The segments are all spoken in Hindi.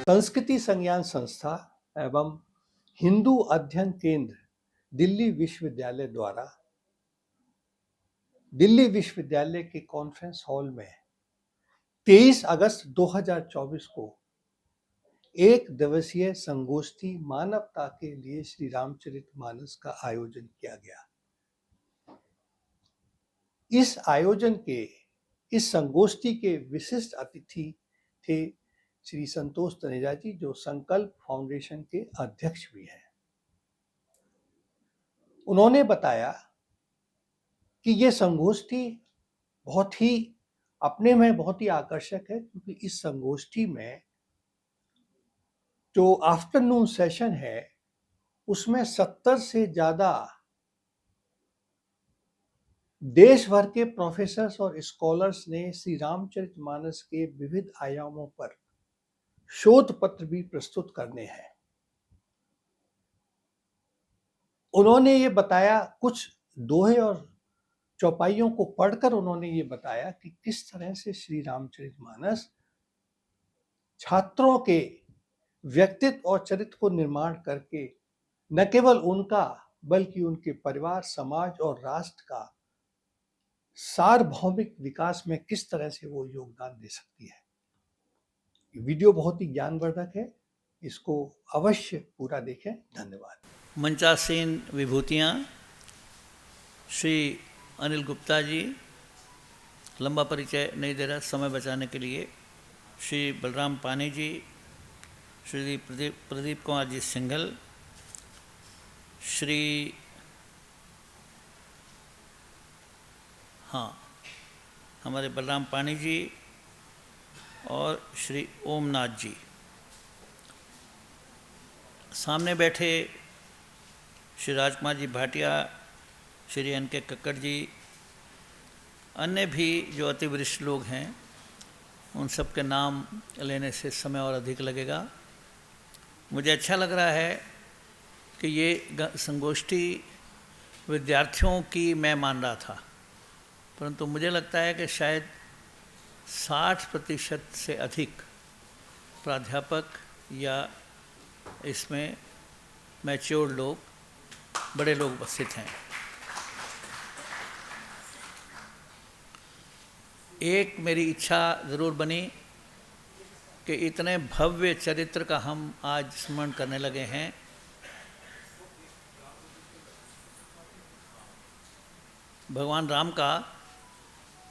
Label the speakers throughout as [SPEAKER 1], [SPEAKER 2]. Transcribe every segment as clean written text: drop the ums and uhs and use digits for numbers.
[SPEAKER 1] संस्कृति संज्ञान संस्था एवं हिंदू अध्ययन केंद्र दिल्ली विश्वविद्यालय द्वारा दिल्ली विश्वविद्यालय के कॉन्फ्रेंस हॉल में 23 अगस्त 2024 को एक दिवसीय संगोष्ठी मानवता के लिए श्री रामचरितमानस का आयोजन किया गया। इस संगोष्ठी के विशिष्ट अतिथि थे श्री संतोष तनेजा जी, जो संकल्प फाउंडेशन के अध्यक्ष भी हैं। उन्होंने बताया कि ये संगोष्ठी अपने में बहुत ही आकर्षक है, क्योंकि इस संगोष्ठी में जो आफ्टरनून सेशन है उसमें 70 से ज्यादा देश भर के प्रोफेसर्स और स्कॉलर्स ने श्री रामचरितमानस के विविध आयामों पर शोध पत्र भी प्रस्तुत करने हैं। उन्होंने ये बताया, कुछ दोहे और चौपाइयों को पढ़कर उन्होंने ये बताया कि किस तरह से श्री रामचरितमानस छात्रों के व्यक्तित्व और चरित्र को निर्माण करके न केवल उनका बल्कि उनके परिवार, समाज और राष्ट्र का सार्वभौमिक विकास में किस तरह से वो योगदान दे सकती है। वीडियो बहुत ही ज्ञानवर्धक है, इसको अवश्य पूरा देखें। धन्यवाद।
[SPEAKER 2] मंचासीन विभूतियाँ श्री अनिल गुप्ता जी, लंबा परिचय नहीं दे रहा समय बचाने के लिए। श्री बलराम पानी जी, श्री प्रदीप कुमार जी सिंघल, हमारे बलराम पानी जी और श्री ओमनाथ जी। सामने बैठे श्री राजकुमार जी भाटिया, श्री एन के कक्कड़ जी, अन्य भी जो अति वरिष्ठ लोग हैं, उन सब के नाम लेने से समय और अधिक लगेगा। मुझे अच्छा लग रहा है कि ये संगोष्ठी विद्यार्थियों की मैं मान रहा था, परंतु मुझे लगता है कि शायद 60% से अधिक प्राध्यापक या इसमें मैच्योर लोग, बड़े लोग उपस्थित हैं। एक मेरी इच्छा ज़रूर बनी कि इतने भव्य चरित्र का हम आज स्मरण करने लगे हैं। भगवान राम का,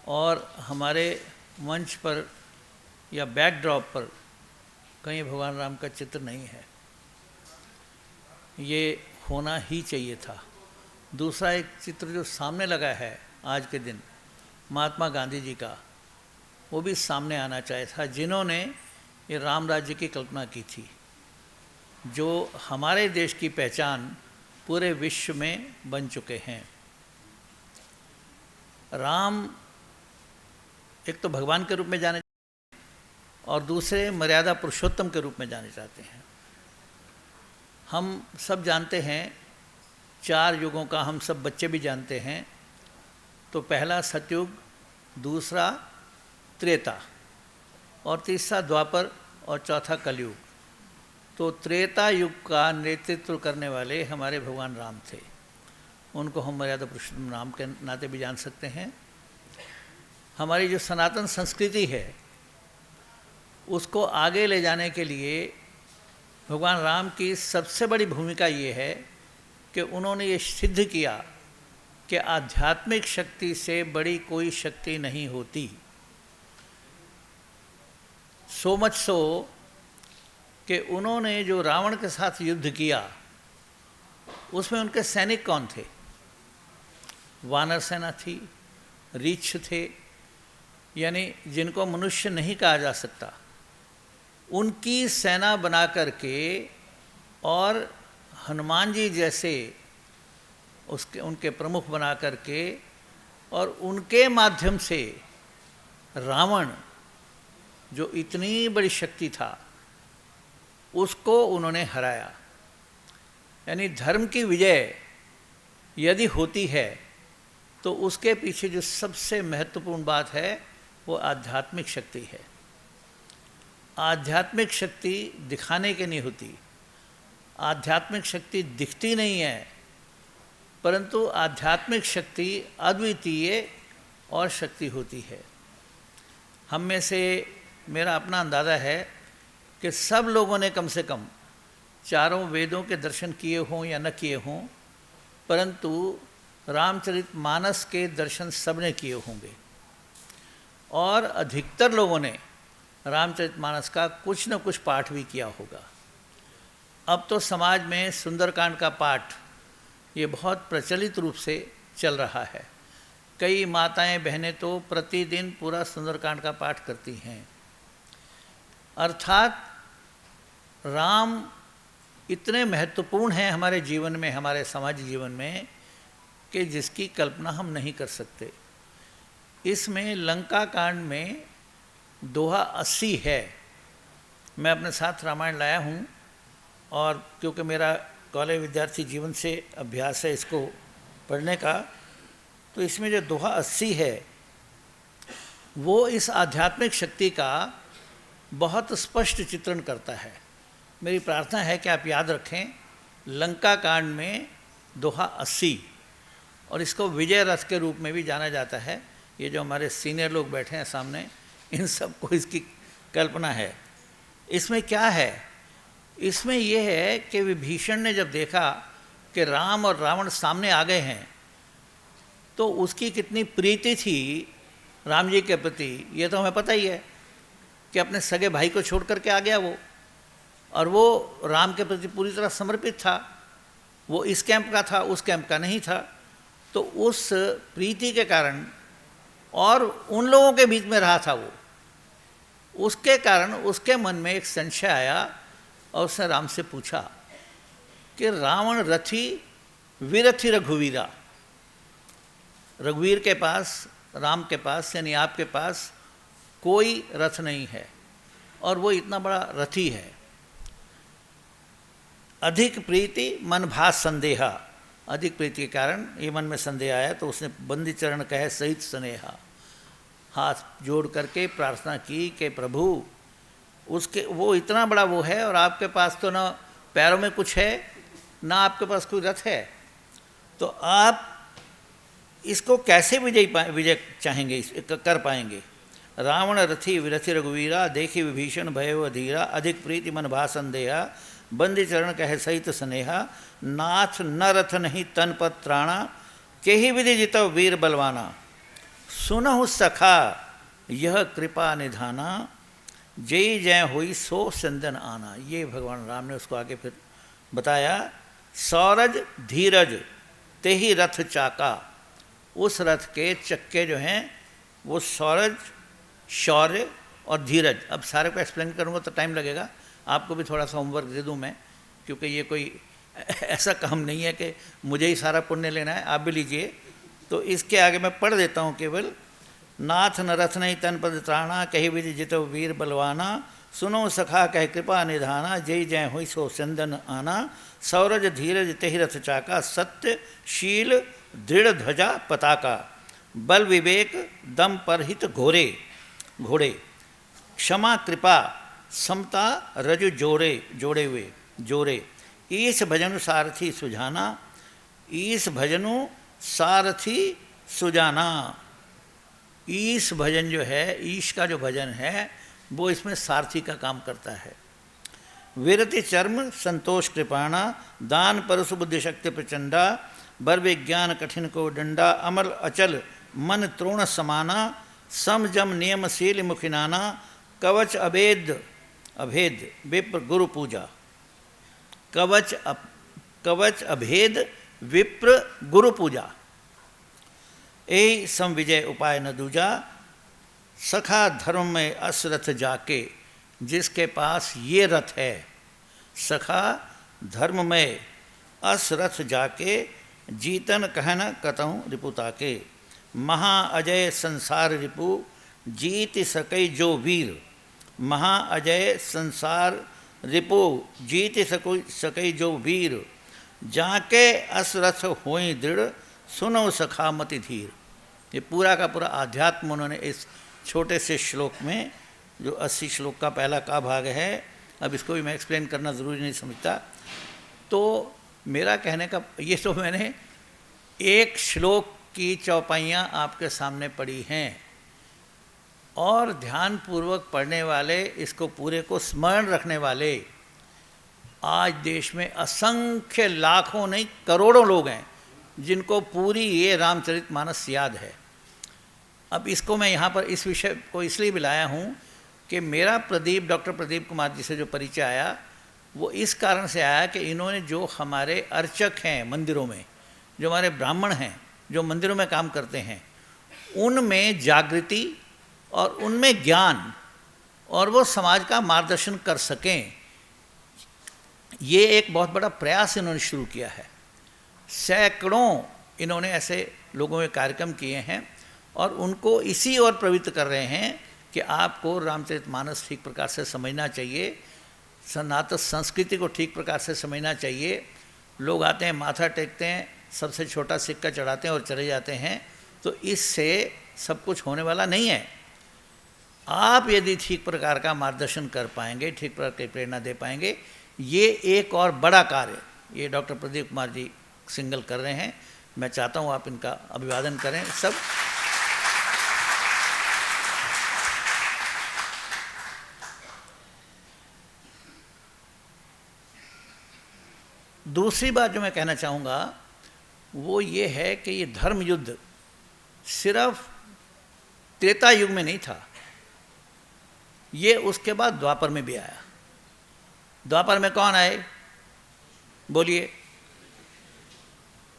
[SPEAKER 2] और हमारे मंच पर या बैकड्रॉप पर कहीं भगवान राम का चित्र नहीं है। ये होना ही चाहिए था। दूसरा एक चित्र जो सामने लगा है आज के दिन, महात्मा गांधी जी का, वो भी सामने आना चाहिए था, जिन्होंने ये राम राज्य की कल्पना की थी, जो हमारे देश की पहचान पूरे विश्व में बन चुके हैं। राम एक तो भगवान के रूप में जाने और दूसरे मर्यादा पुरुषोत्तम के रूप में जाने जाते हैं। हम सब जानते हैं, 4 युगों का हम सब बच्चे भी जानते हैं। तो पहला सतयुग, दूसरा त्रेता और तीसरा द्वापर और चौथा कलयुग। तो त्रेता युग का नेतृत्व करने वाले हमारे भगवान राम थे। उनको हम मर्यादा पुरुषोत्तम राम के नाते भी जान सकते हैं। हमारी जो सनातन संस्कृति है उसको आगे ले जाने के लिए भगवान राम की सबसे बड़ी भूमिका ये है कि उन्होंने ये सिद्ध किया कि आध्यात्मिक शक्ति से बड़ी कोई शक्ति नहीं होती। सो मच सो कि उन्होंने जो रावण के साथ युद्ध किया उसमें उनके सैनिक कौन थे? वानर सेना थी, रीछ थे, यानी जिनको मनुष्य नहीं कहा जा सकता, उनकी सेना बना करके, और हनुमान जी जैसे उनके प्रमुख बना करके, और उनके माध्यम से रावण जो इतनी बड़ी शक्ति था उसको उन्होंने हराया। यानी धर्म की विजय यदि होती है तो उसके पीछे जो सबसे महत्वपूर्ण बात है वो आध्यात्मिक शक्ति है। आध्यात्मिक शक्ति दिखाने के नहीं होती, आध्यात्मिक शक्ति दिखती नहीं है, परंतु आध्यात्मिक शक्ति अद्वितीय और शक्ति होती है। हम में से मेरा अपना अंदाज़ा है कि सब लोगों ने कम से कम चारों वेदों के दर्शन किए हों या न किए हों, परंतु रामचरितमानस के दर्शन सबने किए होंगे और अधिकतर लोगों ने रामचरितमानस का कुछ न कुछ पाठ भी किया होगा। अब तो समाज में सुंदरकांड का पाठ ये बहुत प्रचलित रूप से चल रहा है। कई माताएं बहनें तो प्रतिदिन पूरा सुंदरकांड का पाठ करती हैं। अर्थात राम इतने महत्वपूर्ण हैं हमारे जीवन में, हमारे समाज जीवन में, कि जिसकी कल्पना हम नहीं कर सकते। इसमें लंका कांड में दोहा 80 है। मैं अपने साथ रामायण लाया हूँ और क्योंकि मेरा कॉलेज विद्यार्थी जीवन से अभ्यास है इसको पढ़ने का, तो इसमें जो दोहा 80 है वो इस आध्यात्मिक शक्ति का बहुत स्पष्ट चित्रण करता है। मेरी प्रार्थना है कि आप याद रखें, लंका कांड में दोहा 80, और इसको विजय रथ के रूप में भी जाना जाता है। ये जो हमारे सीनियर लोग बैठे हैं सामने, इन सबको इसकी कल्पना है। इसमें क्या है? इसमें यह है कि विभीषण ने जब देखा कि राम और रावण सामने आ गए हैं, तो उसकी कितनी प्रीति थी राम जी के प्रति, ये तो हमें पता ही है कि अपने सगे भाई को छोड़ करके आ गया वो, और वो राम के प्रति पूरी तरह समर्पित था। वो इस कैंप का था, उस कैंप का नहीं था। तो उस प्रीति के कारण और उन लोगों के बीच में रहा था वो, उसके कारण उसके मन में एक संशय आया और उसने राम से पूछा कि रावण रथी विरथी रघुवीरा, रघुवीर के पास, राम के पास यानी आपके पास कोई रथ नहीं है और वो इतना बड़ा रथी है। अधिक प्रीति मन भास संदेहा, अधिक प्रीति के कारण ये मन में संदेह आया, तो उसने बंदी चरण कहे सहित स्नेहा, हाथ जोड़ करके प्रार्थना की कि प्रभु उसके वो इतना बड़ा वो है और आपके पास तो ना पैरों में कुछ है ना आपके पास कोई रथ है, तो आप इसको कैसे विजय चाहेंगे, कर पाएंगे। रावण रथी विरथी रघुवीरा, देखी विभीषण भयव अधीरा, अधिक प्रीति मन भा संदेहा, बंदी चरण कहे सहित स्नेहा, नाथ न रथ नहीं तन पत त्राणा, केहि विधि जितव वीर बलवाना, सुनहु सखा यह कृपा निधाना, जय जय हुई सो संदन आना। ये भगवान राम ने उसको आगे फिर बताया। सौरज धीरज तेहि रथ चाका, उस रथ के चक्के जो हैं वो सौरज, शौर्य और धीरज। अब सारे को एक्सप्लेन करूँगा तो टाइम लगेगा, आपको भी थोड़ा सा होमवर्क दे दूँ मैं, क्योंकि ये कोई ऐसा काम नहीं है कि मुझे ही सारा पुण्य लेना है, आप भी लीजिए। तो इसके आगे मैं पढ़ देता हूँ केवल। नाथ न रथ नहीं तन पद त्राणा, कही विधि जितो वीर बलवाना, सुनो सखा कह कृपा निधाना, जय जय हुई सो चंदन आना, सौरज धीरज तेहि रथ चाका, सत्य शील दृढ़ ध्वजा पताका, बल विवेक दम परहित घोरे घोड़े, क्षमा कृपा समता रजु जोड़े हुए जोरे, ईश भजनु सारथी सुजाना, ईश भजनु सारथी सुजाना। ईश भजन जो है, ईश का जो भजन है वो इसमें सारथी का काम करता है। विरति चर्म संतोष कृपाणा, दान परस बुद्धि शक्ति प्रचंडा, बर विज्ञान कठिन को डंडा, अमल अचल मन त्रोण समाना, सम जम नियमशील मुखिनाना, कवच अभेद विप्र गुरु पूजा, कवच अभेद विप्र गुरु पूजा, ए सम विजय उपाय न दूजा, सखा धर्म में असरथ जाके, जिसके पास ये रथ है, सखा धर्म में असरथ जाके, जीतन कहन कतहु रिपुता के, महा अजय संसार रिपु जीत सकई जो वीर, महा अजय संसार रिपु जीत सकई जो वीर, जाके असरथ होई दृढ़, सुनो सखा मति धीर। ये पूरा का पूरा आध्यात्म उन्होंने इस छोटे से श्लोक में जो 80 श्लोक का पहला का भाग है, अब इसको भी मैं एक्सप्लेन करना ज़रूरी नहीं समझता। तो मेरा कहने का ये, तो मैंने एक श्लोक की चौपाइयाँ आपके सामने पढ़ी हैं, और ध्यानपूर्वक पढ़ने वाले, इसको पूरे को स्मरण रखने वाले आज देश में असंख्य लाखों नहीं करोड़ों लोग हैं जिनको पूरी ये रामचरितमानस याद है। अब इसको मैं यहाँ पर इस विषय को इसलिए भी लाया हूँ कि मेरा डॉक्टर प्रदीप कुमार जी से जो परिचय आया वो इस कारण से आया कि इन्होंने जो हमारे अर्चक हैं मंदिरों में, जो हमारे ब्राह्मण हैं जो मंदिरों में काम करते हैं, उनमें जागृति और उनमें ज्ञान, और वो समाज का मार्गदर्शन कर सकें, ये एक बहुत बड़ा प्रयास इन्होंने शुरू किया है। सैकड़ों इन्होंने ऐसे लोगों में कार्यक्रम किए हैं और उनको इसी ओर प्रवृत्त कर रहे हैं कि आपको रामचरितमानस ठीक प्रकार से समझना चाहिए, सनातन संस्कृति को ठीक प्रकार से समझना चाहिए। लोग आते हैं, माथा टेकते हैं, सबसे छोटा सिक्का चढ़ाते हैं और चले जाते हैं, तो इससे सब कुछ होने वाला नहीं है। आप यदि ठीक प्रकार का मार्गदर्शन कर पाएंगे, ठीक प्रकार की प्रेरणा दे पाएंगे, ये एक और बड़ा कार्य ये डॉक्टर प्रदीप कुमार जी सिंगल कर रहे हैं। मैं चाहता हूँ आप इनका अभिवादन करें सब। दूसरी बात जो मैं कहना चाहूँगा वो ये है कि ये धर्म युद्ध सिर्फ त्रेता युग में नहीं था, ये उसके बाद द्वापर में भी आया। द्वापर में कौन आए बोलिए?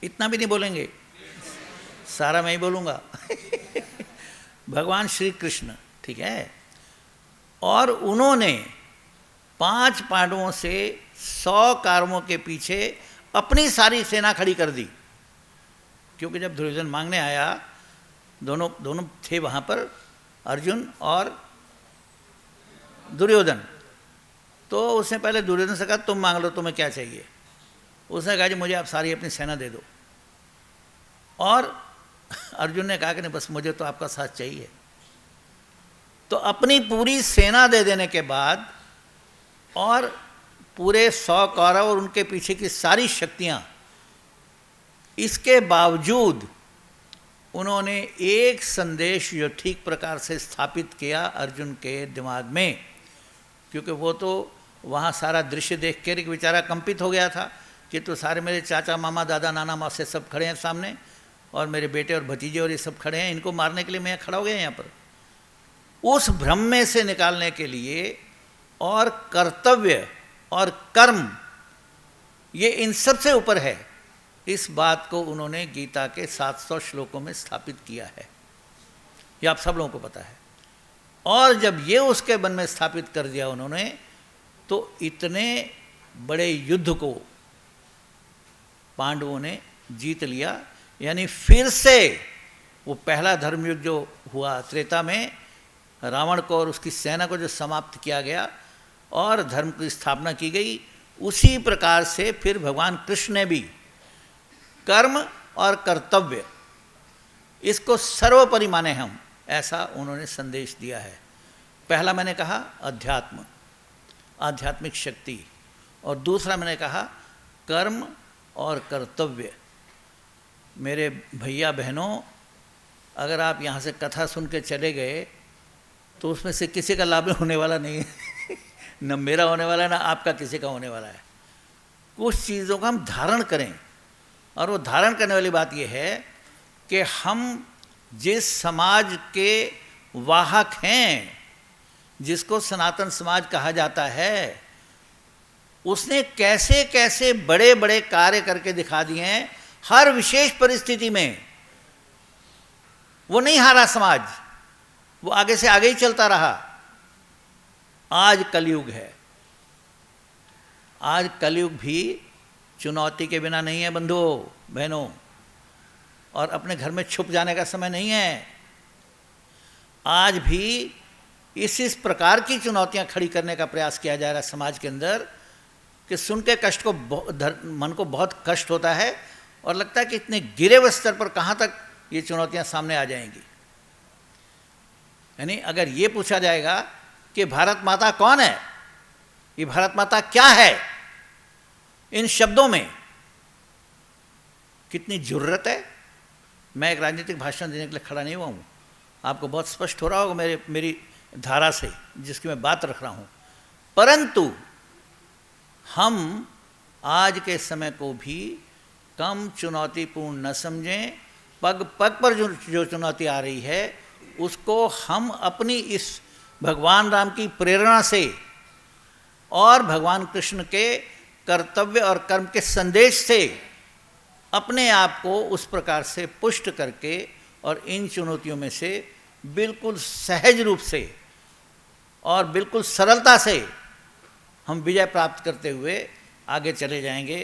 [SPEAKER 2] इतना भी नहीं बोलेंगे, सारा मैं ही बोलूँगा। भगवान श्री कृष्ण, ठीक है। और उन्होंने 5 पांडवों से 100 कौरवों के पीछे अपनी सारी सेना खड़ी कर दी, क्योंकि जब दुर्योधन मांगने आया, दोनों थे वहाँ पर, अर्जुन और दुर्योधन। तो उसने पहले दुर्योधन से कहा तुम मांग लो, तुम्हें क्या चाहिए? उसने कहा जी मुझे आप सारी अपनी सेना दे दो। और अर्जुन ने कहा कि नहीं, बस मुझे तो आपका साथ चाहिए। तो अपनी पूरी सेना दे देने के बाद और पूरे 100 कौरव और उनके पीछे की सारी शक्तियाँ, इसके बावजूद उन्होंने एक संदेश जो ठीक प्रकार से स्थापित किया अर्जुन के दिमाग में, क्योंकि वो तो वहाँ सारा दृश्य देख कर एक बेचारा कंपित हो गया था कि तो सारे मेरे चाचा मामा दादा नाना मौसे सब खड़े हैं सामने, और मेरे बेटे और भतीजे और ये सब खड़े हैं, इनको मारने के लिए मैं खड़ा हो गया यहाँ पर। उस भ्रम में से निकालने के लिए, और कर्तव्य और कर्म ये इन सब से ऊपर है, इस बात को उन्होंने गीता के 700 श्लोकों में स्थापित किया है, ये आप सब लोगों को पता है। और जब ये उसके मन में स्थापित कर दिया उन्होंने, तो इतने बड़े युद्ध को पांडवों ने जीत लिया। यानी फिर से वो पहला धर्मयुद्ध जो हुआ त्रेता में, रावण को और उसकी सेना को जो समाप्त किया गया और धर्म की स्थापना की गई, उसी प्रकार से फिर भगवान कृष्ण ने भी कर्म और कर्तव्य इसको सर्वोपरि माने हम, ऐसा उन्होंने संदेश दिया है। पहला मैंने कहा अध्यात्म, आध्यात्मिक शक्ति, और दूसरा मैंने कहा कर्म और कर्तव्य। मेरे भैया बहनों, अगर आप यहाँ से कथा सुन के चले गए तो उसमें से किसी का लाभ होने वाला नहीं है। न मेरा होने वाला है, न आपका किसी का होने वाला है। कुछ चीज़ों का हम धारण करें, और वो धारण करने वाली बात ये है कि हम जिस समाज के वाहक हैं, जिसको सनातन समाज कहा जाता है, उसने कैसे कैसे बड़े बड़े कार्य करके दिखा दिए हैं हर विशेष परिस्थिति में। वो नहीं हारा समाज, वो आगे से आगे ही चलता रहा। आज कलयुग है, आज कलयुग भी चुनौती के बिना नहीं है बंधुओं बहनों, और अपने घर में छुप जाने का समय नहीं है। आज भी इस प्रकार की चुनौतियां खड़ी करने का प्रयास किया जा रहा है समाज के अंदर कि सुन के कष्ट को मन को बहुत कष्ट होता है, और लगता है कि इतने गिरे हुए स्तर पर कहाँ तक ये चुनौतियां सामने आ जाएंगी। यानी अगर ये पूछा जाएगा कि भारत माता कौन है, ये भारत माता क्या है, इन शब्दों में कितनी जुर्रत है। मैं एक राजनीतिक भाषण देने के लिए खड़ा नहीं हुआ हूँ, आपको बहुत स्पष्ट हो रहा होगा मेरी धारा से जिसकी मैं बात रख रहा हूँ। परंतु हम आज के समय को भी कम चुनौतीपूर्ण न समझें। पग पग पर जो चुनौती आ रही है उसको हम अपनी इस भगवान राम की प्रेरणा से और भगवान कृष्ण के कर्तव्य और कर्म के संदेश से अपने आप को उस प्रकार से पुष्ट करके और इन चुनौतियों में से बिल्कुल सहज रूप से और बिल्कुल सरलता से हम विजय प्राप्त करते हुए आगे चले जाएंगे।